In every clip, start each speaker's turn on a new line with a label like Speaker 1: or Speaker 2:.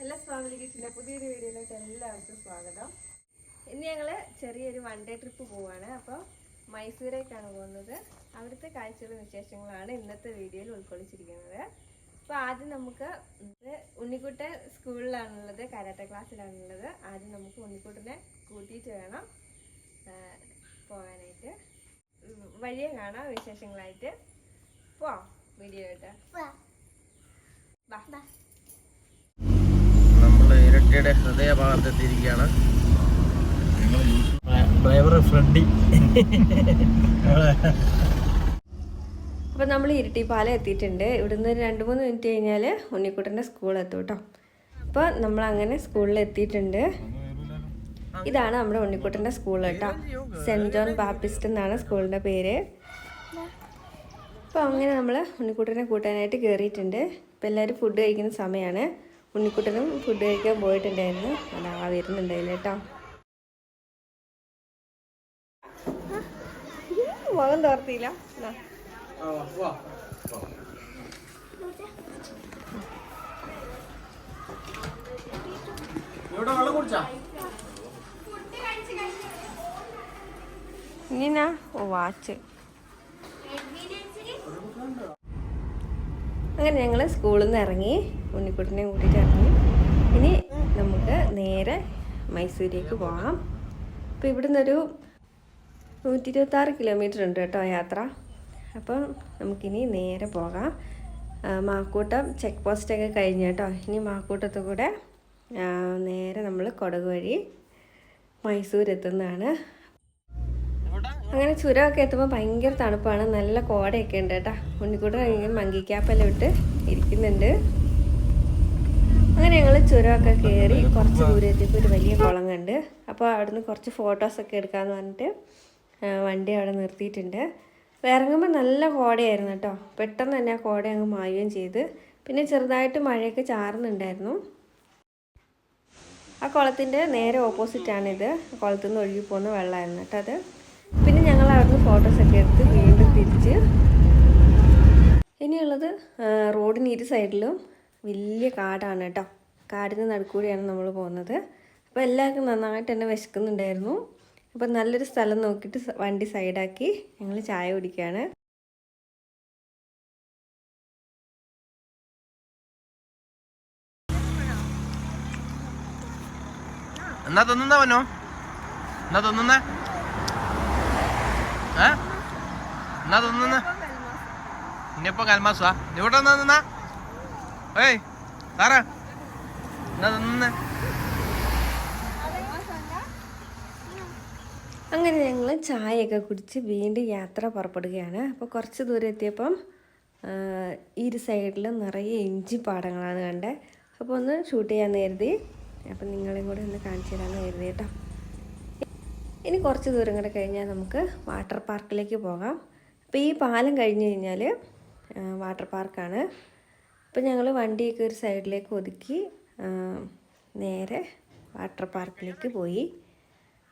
Speaker 1: എല്ലാ ഫാമിലി കിച്ചൻ്റെ പുതിയൊരു വീഡിയോയിലോട്ട് എല്ലാവർക്കും സ്വാഗതം. ഇന്ന് ഞങ്ങൾ ചെറിയൊരു വൺ ഡേ ട്രിപ്പ് പോവാണ്. അപ്പോൾ മൈസൂരേക്കാണ് പോകുന്നത്. അവിടുത്തെ കാഴ്ചകളും വിശേഷങ്ങളാണ് ഇന്നത്തെ വീഡിയോയിൽ ഉൾക്കൊള്ളിച്ചിരിക്കുന്നത്. അപ്പോൾ ആദ്യം നമുക്ക് ഉണ്ണിക്കുട്ടൻ സ്കൂളിലാണുള്ളത്, കരാട്ടെ ക്ലാസ്സിലാണുള്ളത്. ആദ്യം നമുക്ക് ഉണ്ണിക്കുട്ടനെ കൂട്ടിയിട്ട് വേണം പോകാനായിട്ട്. വഴിയെ കാണാം വിശേഷങ്ങളായിട്ട്. പോവാം വീഡിയോ ആയിട്ട്.
Speaker 2: നമ്മൾ ഇരട്ടിയുടെ ഹൃദയഭാഗത്തെത്തിയിരിക്കുകയാണ്. ഡ്രൈവർ ഫ്രണ്ടി.
Speaker 1: അപ്പോൾ നമ്മൾ ഇരിട്ടിപ്പാലം എത്തിയിട്ടുണ്ട്. ഇവിടുന്ന് 2-3 മിനിറ്റ് കഴിഞ്ഞാൽ ഉണ്ണിക്കുട്ടൻ്റെ സ്കൂളെത്തും കേട്ടോ. അപ്പോൾ നമ്മളങ്ങനെ സ്കൂളിൽ എത്തിയിട്ടുണ്ട്. ഇതാണ് നമ്മുടെ ഉണ്ണിക്കുട്ടൻ്റെ സ്കൂൾ കേട്ടോ. സെൻറ്റ് ജോൺ ബാപ്റ്റിസ്റ്റ് എന്നാണ് സ്കൂളിൻ്റെ പേര്. അപ്പോൾ അങ്ങനെ നമ്മൾ ഉണ്ണിക്കുട്ടനെ കൂട്ടാനായിട്ട് കയറിയിട്ടുണ്ട്. ഇപ്പോൾ എല്ലാവരും ഫുഡ് കഴിക്കുന്ന സമയമാണ്. ഉണ്ണിക്കുട്ടനും ഫുഡ് കഴിക്കാൻ പോയിട്ടുണ്ടായിരുന്നു. അതാ വരുന്നുണ്ടായില്ല കേട്ടോ. മുഖം തോർത്തിയില്ല. ഇനിനാ വാച്ച്. അങ്ങനെ ഞങ്ങൾ സ്കൂളിൽ നിന്ന് ഇറങ്ങി, ഉണ്ണിക്കുട്ടനെ കൂട്ടിയിട്ട് ഇറങ്ങി. ഇനി നമുക്ക് നേരെ മൈസൂരേക്ക് പോകാം. അപ്പോൾ ഇവിടുന്ന് ഒരു 126 കിലോമീറ്റർ ഉണ്ട് കേട്ടോ യാത്ര. അപ്പം നമുക്കിനി നേരെ പോകാം. മാക്കൂട്ടം ചെക്ക് പോസ്റ്റൊക്കെ കഴിഞ്ഞ് കേട്ടോ. ഇനി മാക്കൂട്ടത്തിൽ കൂടെ നേരെ നമ്മൾ കൊടക് വഴി മൈസൂർ എത്തുന്നതാണ്. അങ്ങനെ ചുരമൊക്കെ എത്തുമ്പോൾ ഭയങ്കര തണുപ്പാണ്. നല്ല കോടയൊക്കെ ഉണ്ട് കേട്ടോ. ഉണ്ണിക്കൂട്ടൻ മങ്കി ക്യാപ്പെല്ലാം ഇട്ട് ഇരിക്കുന്നുണ്ട്. അങ്ങനെ ഞങ്ങൾ ചുരമൊക്കെ കയറി കുറച്ച് ദൂരം എത്തിയപ്പോൾ ഒരു വലിയ കുളം കണ്ട്. അപ്പോൾ അവിടുന്ന് കുറച്ച് ഫോട്ടോസൊക്കെ എടുക്കാമെന്ന് പറഞ്ഞിട്ട് വണ്ടി അവിടെ നിർത്തിയിട്ടുണ്ട്. ഇറങ്ങുമ്പോൾ നല്ല കോടയായിരുന്നു കേട്ടോ. പെട്ടെന്ന് തന്നെ ആ കോട അങ്ങ് മായുകയും ചെയ്ത്. പിന്നെ ചെറുതായിട്ട് മഴയൊക്കെ ചാറുന്നുണ്ടായിരുന്നു. ആ കുളത്തിൻ്റെ നേരെ ഓപ്പോസിറ്റാണിത്. കുളത്തിൽ നിന്ന് ഒഴുകി പോകുന്ന വെള്ളമായിരുന്നു കേട്ടോ അത്. പിന്നെ ഞങ്ങൾ അവിടുന്ന് ഫോട്ടോസൊക്കെ എടുത്ത് വീണ്ടും തിരിച്ച്. ഇനിയുള്ളത് റോഡിന് ഇരു സൈഡിലും വലിയ കാടാണ് കേട്ടോ. കാടിന് നടുക്കൂടിയാണ് നമ്മൾ പോകുന്നത്. അപ്പോൾ എല്ലാവർക്കും നന്നായിട്ട് തന്നെ വിശക്കുന്നുണ്ടായിരുന്നു. അപ്പോൾ നല്ലൊരു സ്ഥലം നോക്കിയിട്ട് വണ്ടി സൈഡാക്കി ഞങ്ങൾ ചായ കുടിക്കുകയാണ്.
Speaker 2: എന്നാ തിന്നുന്ന പനോ? എന്നാ തിന്നുന്ന എന്നാ തിന്നുന്ന ഇനിയിപ്പോ കൽമാസാ ഇവിടെ നിന്നാ ഏയ് സാറാ എന്നാ തിന്നുന്ന.
Speaker 1: അങ്ങനെ ഞങ്ങൾ ചായയൊക്കെ കുടിച്ച് വീണ്ടും യാത്ര പുറപ്പെടുകയാണ്. അപ്പോൾ കുറച്ച് ദൂരം എത്തിയപ്പം ഇരു സൈഡിലും നിറയെ ഇഞ്ചി പാടങ്ങളാണ് കണ്ടത്. അപ്പോൾ ഒന്ന് ഷൂട്ട് ചെയ്യാൻ കരുതി. അപ്പം നിങ്ങളെയും കൂടെ ഒന്ന് കാണിച്ചു തരാമെന്ന് കരുതി കേട്ടോ. ഇനി കുറച്ച് ദൂരം കൂടെ കഴിഞ്ഞാൽ നമുക്ക് വാട്ടർ പാർക്കിലേക്ക് പോകാം. അപ്പോൾ ഈ പാലം കഴിഞ്ഞ് കഴിഞ്ഞാൽ വാട്ടർ പാർക്കാണ്. അപ്പോൾ ഞങ്ങൾ വണ്ടിയൊക്കെ ഒരു സൈഡിലേക്ക് ഒതുക്കി നേരെ വാട്ടർ പാർക്കിലേക്ക് പോയി.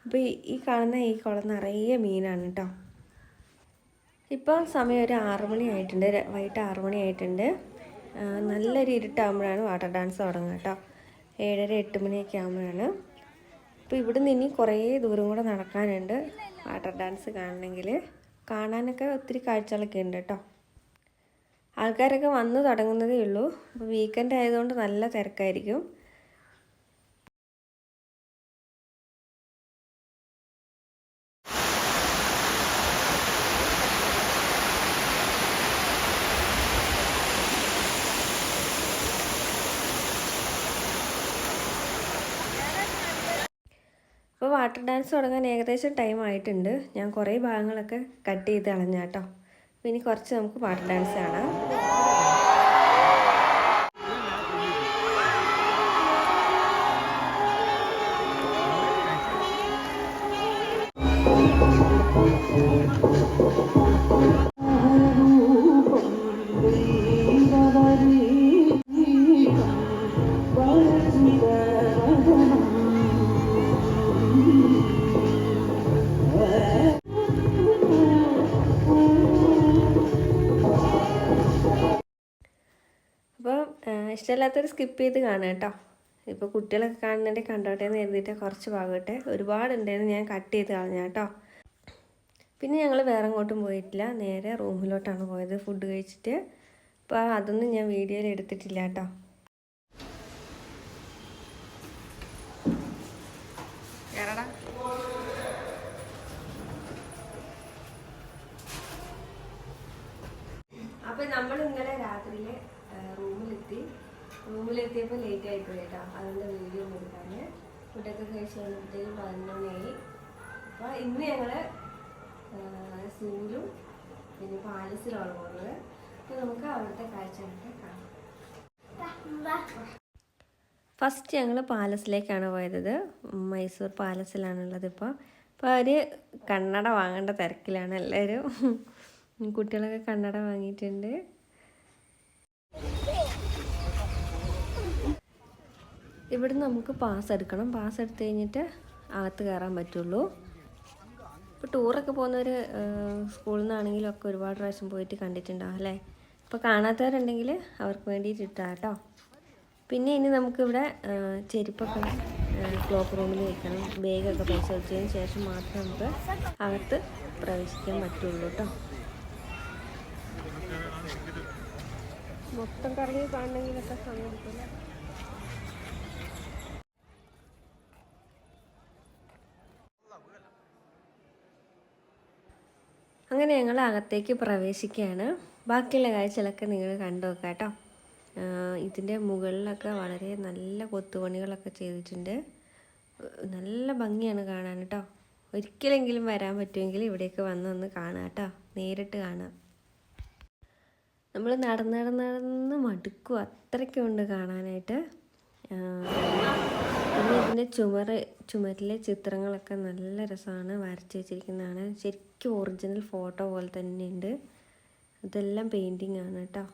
Speaker 1: അപ്പോൾ ഈ കാണുന്ന ഈ കുളം നിറയെ മീനാണ് കേട്ടോ. ഇപ്പോൾ സമയം ഒരു 6 മണി ആയിട്ടുണ്ട്. വൈകിട്ട് 6 മണി ആയിട്ടുണ്ട്. നല്ലൊരു ഇരുട്ടാകുമ്പോഴാണ് വാട്ടർ ഡാൻസ് തുടങ്ങുക കേട്ടോ. 7:30-8 മണിയൊക്കെ ആകുമ്പോഴാണ്. അപ്പോൾ ഇവിടെ നിന്ന് ഇനി കുറേ ദൂരം കൂടെ നടക്കാനുണ്ട് വാട്ടർ ഡാൻസ് കാണണമെങ്കിൽ. കാണാനൊക്കെ ഒത്തിരി കാഴ്ചകളൊക്കെ ഉണ്ട് കേട്ടോ. ആൾക്കാരൊക്കെ വന്ന് തുടങ്ങുന്നതേ ഉള്ളൂ. അപ്പോൾ വീക്കെൻഡ് ആയതുകൊണ്ട് നല്ല തിരക്കായിരിക്കും. അപ്പോൾ വാട്ടർ ഡാൻസ് തുടങ്ങാൻ ഏകദേശം ടൈം ആയിട്ടുണ്ട്. ഞാൻ കുറേ ഭാഗങ്ങളൊക്കെ കട്ട് ചെയ്ത് കളഞ്ഞ കേട്ടോ. അപ്പോൾ ഇനി കുറച്ച് നമുക്ക് വാട്ടർ ഡാൻസ് കാണാം. ഇഷ്ടമില്ലാത്തവർ സ്കിപ്പ് ചെയ്ത് കാണാം കേട്ടോ. ഇപ്പോൾ കുട്ടികളൊക്കെ കാണുന്നുണ്ടെ കണ്ടോട്ടെ എന്ന് കരുതിയിട്ട് കുറച്ച് ഭാഗട്ടെ, ഒരുപാടുണ്ടായിരുന്നു, ഞാൻ കട്ട് ചെയ്ത് കളഞ്ഞ കേട്ടോ. പിന്നെ ഞങ്ങൾ വേറെ എങ്ങോട്ടും പോയിട്ടില്ല, നേരെ റൂമിലോട്ടാണ് പോയത് ഫുഡ് കഴിച്ചിട്ട്. അപ്പോൾ അതൊന്നും ഞാൻ വീഡിയോയിൽ എടുത്തിട്ടില്ല കേട്ടോ. അപ്പോൾ നമ്മൾ ഇന്നലെ രാത്രിയിൽ റൂമിലെത്തിയപ്പോൾ ലേറ്റ് ആയിപ്പോയി കേട്ടോ. അതിൻ്റെ വീഡിയോ കൊടുക്കാൻ ഫുഡൊക്കെ കഴിച്ച് കഴിഞ്ഞപ്പോഴത്തേക്കും 11 മണിയായി. അപ്പോൾ ഇന്ന് ഞങ്ങൾ സൂലും പിന്നെ പാലസിലാണ് പോകുന്നത്. അപ്പോൾ നമുക്ക് അവിടുത്തെ കാഴ്ചകളൊക്കെ കാണാം. ഫസ്റ്റ് ഞങ്ങൾ പാലസിലേക്കാണ് പോയത്. മൈസൂർ പാലസിലാണുള്ളത്. ഇപ്പോൾ അവർ കണ്ണട വാങ്ങേണ്ട തിരക്കിലാണ് എല്ലാവരും. കുട്ടികളൊക്കെ കണ്ണട വാങ്ങിയിട്ടുണ്ട്. ഇവിടെ നമുക്ക് പാസ് എടുക്കണം. പാസ് എടുത്ത് കഴിഞ്ഞിട്ട് അകത്ത് കയറാൻ പറ്റുള്ളൂ. ഇപ്പോൾ ടൂറൊക്കെ പോകുന്നവർ സ്കൂളിൽ നിന്നാണെങ്കിലും ഒക്കെ ഒരുപാട് പ്രാവശ്യം പോയിട്ട് കണ്ടിട്ടുണ്ടാവും അല്ലേ. അപ്പോൾ കാണാത്തവരുണ്ടെങ്കിൽ അവർക്ക് വേണ്ടിയിട്ട് ഇട്ടാം കേട്ടോ. പിന്നെ ഇനി നമുക്കിവിടെ ചെരുപ്പൊക്കെ ക്ലോക്ക് റൂമിൽ വയ്ക്കണം. ബാഗൊക്കെ പരിശോധിച്ചതിന് ശേഷം മാത്രമേ നമുക്ക് അകത്ത് പ്രവേശിക്കാൻ പറ്റുള്ളൂ കേട്ടോ. മൊത്തം കറങ്ങി കാണണമെങ്കിലൊക്കെ സമയം എടുക്കില്ല. അങ്ങനെ ഞങ്ങൾ അകത്തേക്ക് പ്രവേശിക്കുകയാണ്. ബാക്കിയുള്ള കാഴ്ചകളൊക്കെ നിങ്ങൾ കണ്ടു നോക്കാം കേട്ടോ. ഇതിൻ്റെ മുകളിലൊക്കെ വളരെ നല്ല കൊത്തുപണികളൊക്കെ ചെയ്തിട്ടുണ്ട്. നല്ല ഭംഗിയാണ് കാണാൻ കേട്ടോ. ഒരിക്കലെങ്കിലും വരാൻ പറ്റുമെങ്കിൽ ഇവിടേക്ക് വന്നൊന്ന് കാണാം കേട്ടോ, നേരിട്ട് കാണാം. നമ്മൾ നടന്ന് മടുക്കും, അത്രയ്ക്കുണ്ട് കാണാനായിട്ട്. പിന്നെ ഇതിൻ്റെ ചുമരിലെ ചിത്രങ്ങളൊക്കെ നല്ല രസമാണ്, വരച്ച് വെച്ചിരിക്കുന്നതാണ്. ശരിക്കും ഒറിജിനൽ ഫോട്ടോ പോലെ തന്നെയുണ്ട്. ഇതെല്ലാം പെയിൻറ്റിങ് ആണ് കേട്ടോ.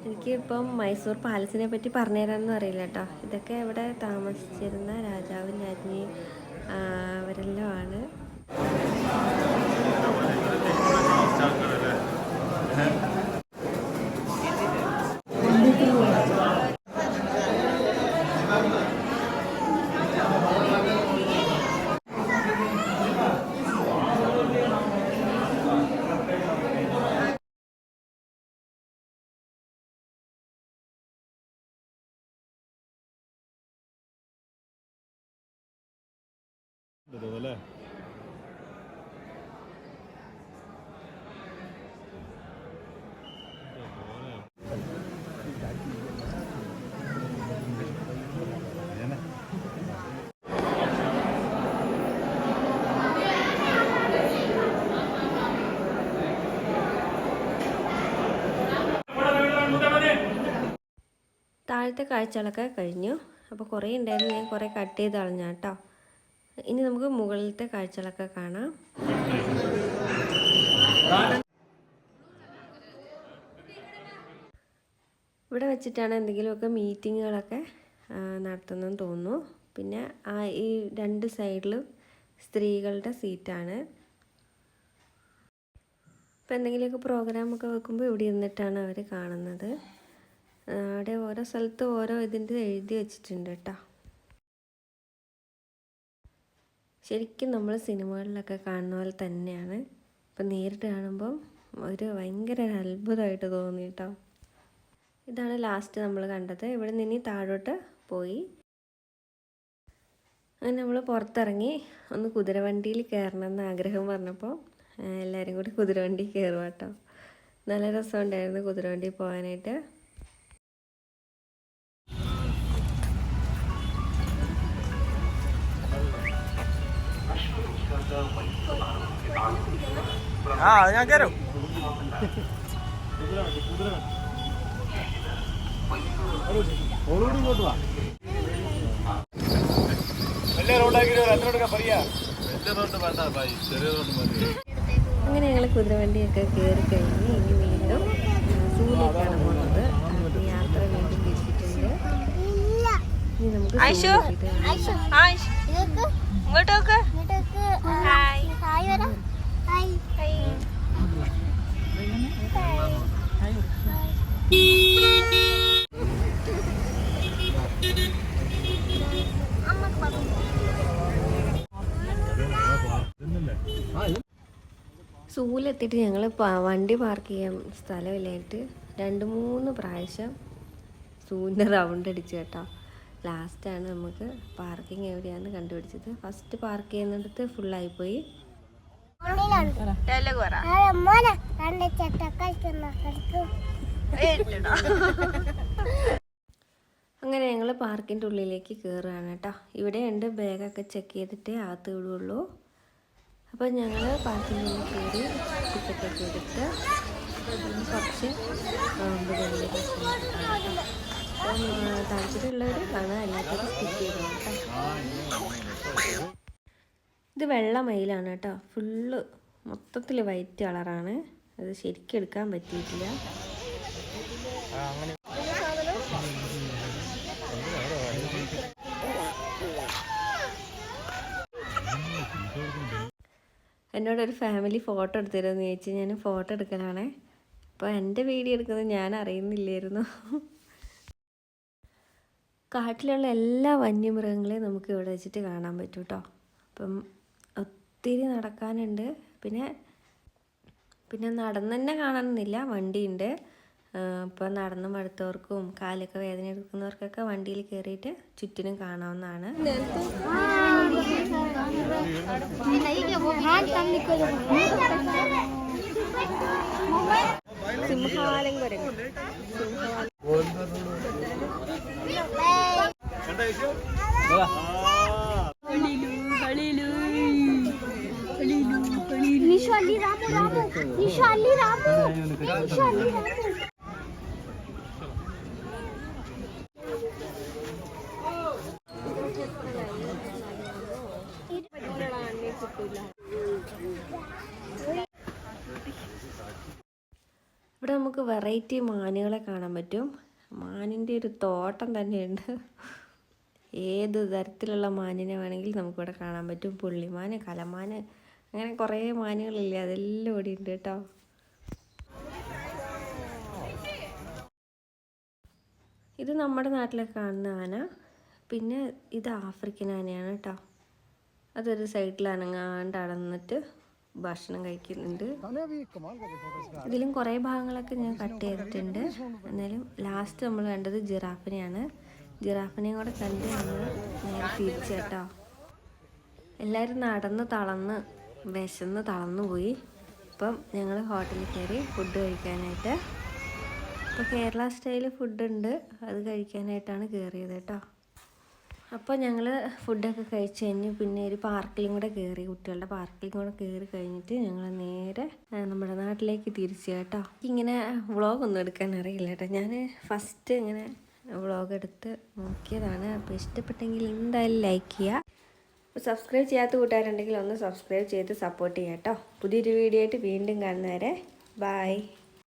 Speaker 1: എനിക്കിപ്പം മൈസൂർ പാലസിനെ പറ്റി പറഞ്ഞുതരാനൊന്നും അറിയില്ല കേട്ടോ. ഇതൊക്കെ ഇവിടെ താമസിച്ചിരുന്ന രാജാവും രാജ്ഞിയും അവരെല്ലാം ആണ്.
Speaker 3: അല്ലേ
Speaker 1: താഴത്തെ കാഴ്ചകളൊക്കെ കഴിഞ്ഞു. അപ്പോൾ കുറേ ഉണ്ടായിരുന്നു, ഞാൻ കുറേ കട്ട് ചെയ്ത് കളഞ്ഞ കേട്ടോ. ഇനി നമുക്ക് മുകളിലത്തെ കാഴ്ചകളൊക്കെ കാണാം. ഇവിടെ വെച്ചിട്ടാണ് എന്തെങ്കിലുമൊക്കെ മീറ്റിങ്ങുകളൊക്കെ നടത്തുന്നതെന്ന് തോന്നുന്നു. പിന്നെ ഈ രണ്ട് സൈഡിലും സ്ത്രീകളുടെ സീറ്റാണ്. ഇപ്പോൾ എന്തെങ്കിലുമൊക്കെ പ്രോഗ്രാമൊക്കെ വെക്കുമ്പോൾ ഇവിടെ ഇരുന്നിട്ടാണ് അവർ കാണുന്നത്. അവിടെ ഓരോ സ്ഥലത്ത് ഓരോ ഇതിൻ്റെ എഴുതി വെച്ചിട്ടുണ്ട് കേട്ടോ. ശരിക്കും നമ്മൾ സിനിമകളിലൊക്കെ കാണുന്ന പോലെ തന്നെയാണ്. ഇപ്പം നേരിട്ട് കാണുമ്പം ഒരു ഭയങ്കര അത്ഭുതമായിട്ട് തോന്നി കേട്ടോ. ഇതാണ് ലാസ്റ്റ് നമ്മൾ കണ്ടത്. ഇവിടെ നിന്ന് താഴോട്ട് പോയി. അങ്ങനെ നമ്മൾ പുറത്തിറങ്ങി ഒന്ന് കുതിരവണ്ടിയിൽ കയറണമെന്ന് ആഗ്രഹം പറഞ്ഞപ്പോൾ എല്ലാവരും കൂടി കുതിരവണ്ടി കയറുക കേട്ടോ. നല്ല രസമുണ്ടായിരുന്നു കുതിരവണ്ടി പോകാനായിട്ട്.
Speaker 2: ഞാൻ കയറും.
Speaker 1: അങ്ങനെ ഞങ്ങൾ കുതിരവണ്ടിയൊക്കെ കയറി കഴിഞ്ഞ് ഇനി വീണ്ടും സൂയിലേക്കാണ് പോകുന്നത്. യാത്ര
Speaker 4: ആയിഷു ആയിഷ് ഇങ്ങോട്ട് നോക്ക് ഹായ് ഹായ്
Speaker 1: സൂലെത്തിയിട്ട് ഞങ്ങൾ വണ്ടി പാർക്ക് ചെയ്യാൻ സ്ഥലമില്ലായിട്ട് 2-3 പ്രാവശ്യം സൂവിൻ്റെ റൗണ്ട് അടിച്ചു കേട്ടോ. ലാസ്റ്റാണ് നമുക്ക് പാർക്കിംഗ് എവിടെയാണെന്ന് കണ്ടുപിടിച്ചത്. ഫസ്റ്റ് പാർക്ക് ചെയ്യുന്നിടത്ത് ഫുള്ളായിപ്പോയി. അങ്ങനെ ഞങ്ങൾ പാർക്കിൻ്റെ ഉള്ളിലേക്ക് കയറുകയാണ് കേട്ടോ. ഇവിടെ ഉണ്ട് ബാഗൊക്കെ ചെക്ക് ചെയ്തിട്ടേ അകത്ത് വിടുകയുള്ളൂ. അപ്പോൾ ഞങ്ങൾ പാർക്കിൻ്റെ ഉള്ളിൽ കയറി ടിക്കറ്റൊക്കെ എടുത്ത് കുറച്ച് മൃഗങ്ങളുടെ പ്രശ്നം. അപ്പം താല്പര്യമുള്ളവർ കാണാൻ അല്ലാത്തവർ സ്കിപ്പ് ചെയ്തോ കേട്ടോ. ഇത് വെള്ള മയിലാണ് കേട്ടോ. ഫുള്ള് മൊത്തത്തിൽ വൈറ്റ് കളറാണ്. അത് ശരിക്കും എടുക്കാൻ പറ്റിയിട്ടില്ല. എന്നോടൊരു ഫാമിലി ഫോട്ടോ എടുത്തരുമെന്ന് ചോദിച്ചു. ഞാൻ ഫോട്ടോ എടുക്കലാണേ. അപ്പോൾ എൻ്റെ വീഡിയോ എടുക്കുന്നത് ഞാൻ അറിയുന്നില്ലായിരുന്നു. കാട്ടിലുള്ള എല്ലാ വന്യമൃഗങ്ങളെയും നമുക്ക് ഇവിടെ വെച്ചിട്ട് കാണാൻ പറ്റും കേട്ടോ. അപ്പം ഒത്തിരി നടക്കാനുണ്ട്. പിന്നെ നടന്ന് തന്നെ കാണണമെന്നില്ല, വണ്ടിയുണ്ട്. ഇപ്പോൾ നടന്ന് മടുത്തവർക്കും കാലൊക്കെ വേദന എടുക്കുന്നവർക്കൊക്കെ വണ്ടിയിൽ കയറിയിട്ട് ചുറ്റിനും കാണാവുന്നതാണ്. സിംഹാലം കുരങ്ങ് ഇവിടെ നമുക്ക് വെറൈറ്റി മാനുകളെ കാണാൻ പറ്റും. മാനിൻ്റെ ഒരു തോട്ടം തന്നെയുണ്ട്. ഏത് തരത്തിലുള്ള മാനിനെ വേണമെങ്കിൽ നമുക്കിവിടെ കാണാൻ പറ്റും. പുള്ളിമാന്, കലമാന്, അങ്ങനെ കുറേ മാനുകളില്ലേ, അതെല്ലാം ഇവിടെ ഉണ്ട് കേട്ടോ. ഇത് നമ്മുടെ നാട്ടിലൊക്കെ കാണുന്ന ആന. പിന്നെ ഇത് ആഫ്രിക്കൻ ആനയാണ് കേട്ടോ. അതൊരു സൈഡിൽ അനങ്ങാണ്ട് അടന്നിട്ട് ഭക്ഷണം കഴിക്കുന്നുണ്ട്. ഇതിലും കുറേ ഭാഗങ്ങളൊക്കെ ഞാൻ കട്ട് ചെയ്തിട്ടുണ്ട്. എന്നാലും ലാസ്റ്റ് നമ്മൾ കണ്ടത് ജിറാഫിനെയാണ്. ജിറാഫിനെയും കൂടെ കണ്ട് നമ്മൾ നേരെ തിരിച്ചു കേട്ടോ. എല്ലാവരും നടന്ന് തളർന്ന് വിശന്ന് തളർന്നു പോയി. ഇപ്പം ഞങ്ങൾ ഹോട്ടലിൽ കയറി ഫുഡ് കഴിക്കാനായിട്ട്. ഇപ്പോൾ കേരള സ്റ്റൈൽ ഫുഡുണ്ട്, അത് കഴിക്കാനായിട്ടാണ് കയറിയത് കേട്ടോ. അപ്പോൾ ഞങ്ങൾ ഫുഡൊക്കെ കഴിച്ച് കഴിഞ്ഞ് പിന്നെ ഒരു പാർക്കിലും കൂടെ കയറി, കുട്ടികളുടെ പാർക്കിലും കൂടെ കയറി കഴിഞ്ഞിട്ട് ഞങ്ങൾ നേരെ നമ്മുടെ നാട്ടിലേക്ക് തിരിച്ചു കേട്ടോ. ഇങ്ങനെ വ്ളോഗൊന്നും എടുക്കാൻ അറിയില്ല കേട്ടോ. ഞാൻ ഫസ്റ്റ് ഇങ്ങനെ വ്ളോഗ് എടുത്ത് നോക്കിയതാണ്. അപ്പോൾ ഇഷ്ടപ്പെട്ടെങ്കിൽ എന്തായാലും ലൈക്ക് ചെയ്യുക. സബ്സ്ക്രൈബ് ചെയ്യാത്ത കൂട്ടുകാരുണ്ടെങ്കിൽ ഒന്ന് സബ്സ്ക്രൈബ് ചെയ്ത് സപ്പോർട്ട് ചെയ്യാം കേട്ടോ. പുതിയൊരു വീഡിയോ ആയിട്ട് വീണ്ടും കാണുന്നവരെ ബൈ.